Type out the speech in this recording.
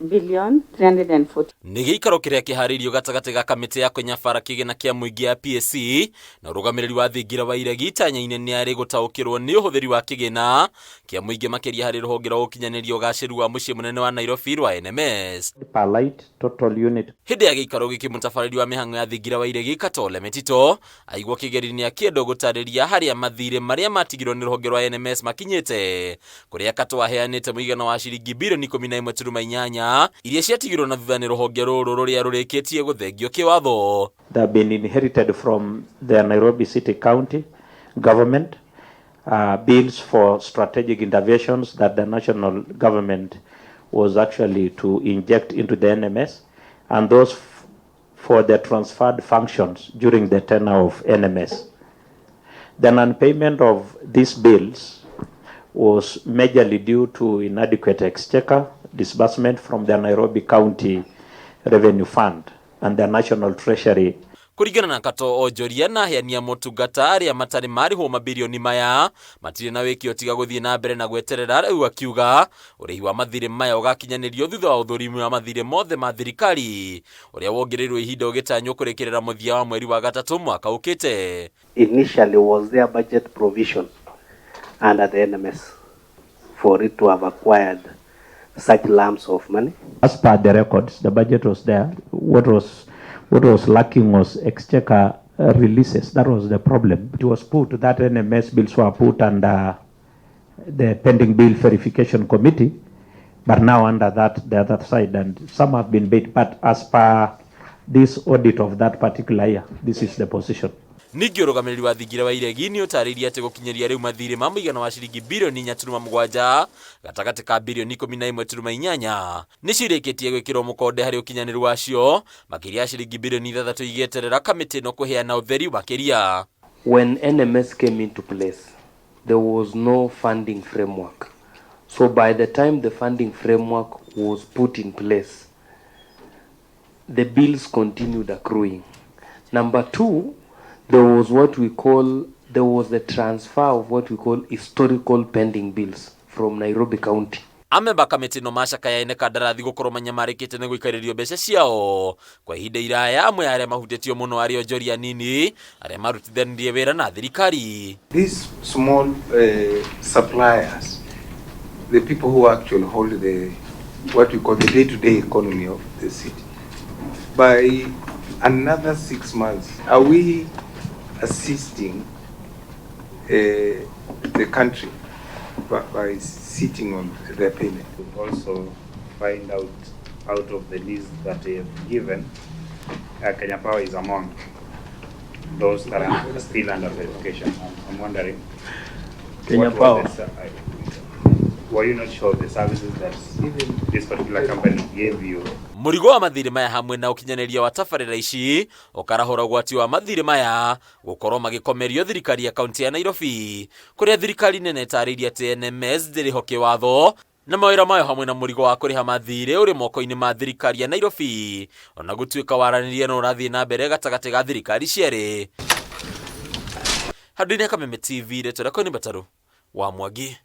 billion 340. Nĩ gĩikaro kĩrĩa kĩharĩirio gatagatĩ ga kamĩtĩ ya kũnyabara kĩgĩna kĩa mũingĩ ya PSC na ũrũgamĩrĩri wa thingira wa iregi itanya-inĩ nĩ arĩ gũtaũkĩrwo nĩ ũhũthĩri wa kĩgĩna kĩa mũingĩ makĩria harĩ rũhonge rwa ũkinyanĩria ũgacĩru wa mũciĩ mũnene wa Nairobi rwa NMS. Hĩndĩ ya gĩikaro gĩkĩ mũtabarĩri wa mĩhang'o ya thingira wa iregi Katole Metito aigwo kĩgeri-inĩ akĩenda gũtarĩria harĩa mathiirĩ marĩa matigirwo nĩ rũhonge rwa NMS makinyĩte, kũrĩa Kato aheanĩte mũigana wa ciringi birioni 11.8 iria ciatigirwo na thutha nĩ rũhonge rũrũ rũrĩa rũrĩkĩtie gũthengio kĩwatho. They have been inherited from the Nairobi City County government, bills for strategic interventions that the national government was actually to inject into the NMS, and those for the transferred functions during the tenure of NMS. The non-payment of these bills was majorly due to inadequate exchequer disbursement from the Nairobi County Revenue Fund and the National Treasury. Kũringana na Kato onjoria na aheania motungata arĩa matarĩ marĩhwo mabirioni maya matirĩ na wĩkio tiga gũthiĩ na mbere na gweterera, rĩu akiuga ũrĩhi wa mathirĩ maya ũgakinyanĩrio thutha wa ũthũrimi wa mathirĩ mothe ma thirikari ũrĩa wongereirwo ihinda ũgĩtanywo kũrĩkĩrĩra mũthia wa mweri wa gatatũ mwaka ũkĩte. Initially was there budget provision under the NMS for it to have acquired such lumps of money? As per the records, the budget was there. What was lacking was exchequer releases. That was the problem. It was put that NMS bills were put under the pending bill verification committee, but now under that the other side, and some have been paid. But as per this audit of that particular year, this is the position. Ningĩ ũrũgamĩrĩri wa thingira wa iregi nĩ ũtarĩirie atĩ gũkinyeria rĩu mathirĩ ma mũigana wa ciringi birioni 4.7 gatagatĩ ka birioni 11.8 nĩ cirĩkĩtie gwĩkĩrwo mũkonde harĩ ũkinyanĩru wacio, makĩria ya ciringi birioni 3 igĩeterera kamĩtĩ ĩno kũheana ũtheri makĩria. When NMS came into place, there was no funding framework. So by the time the funding framework was put in place, the bills continued accruing. Number two, there was the transfer of what we call historical pending bills from Nairobi County. Amemba kamĩtĩ ĩno macakayaine kandarathi gũkorwo manyamarĩkĩte nĩ gũikarĩrio mbeca ciao kwa ihinda iraya, amwe arĩa mahutĩtio mũno arĩ onjoria nini arĩa marutithanirie wĩra na thirikari. These small suppliers, the people who actually hold what we call the day-to-day economy of the city, by another 6 months, are we assisting the country by sitting on their payment? We also find out of the list that they have given, Kenya Power is among those that are still under verification. I'm wondering, Kenya Power, were you not sure the services that this particular company gave you? Mũrigo wa mathirĩ maya hamwe na ũkinyanĩria wa tabarĩra ici ũkarahũra ũgwati wa mathirĩ maya gũkorwo magĩkomerio thirikari ya kaunti ya Nairobi, kũrĩa thirikari nene ĩtarĩirie atĩ NMS ndĩrĩho kĩwatho na mawĩra mayo hamwe na mũrigo wa kũrĩha mathirĩ ũrĩ moko-inĩ ma thirikari ya Nairobi, ona gũtuĩka waranĩria no ũrathiĩ na mbere gatagatĩ ga thirikari cierĩ. Handũ-inĩ ya Kameme TV, Retorako nĩ Bataru wa Mwangi.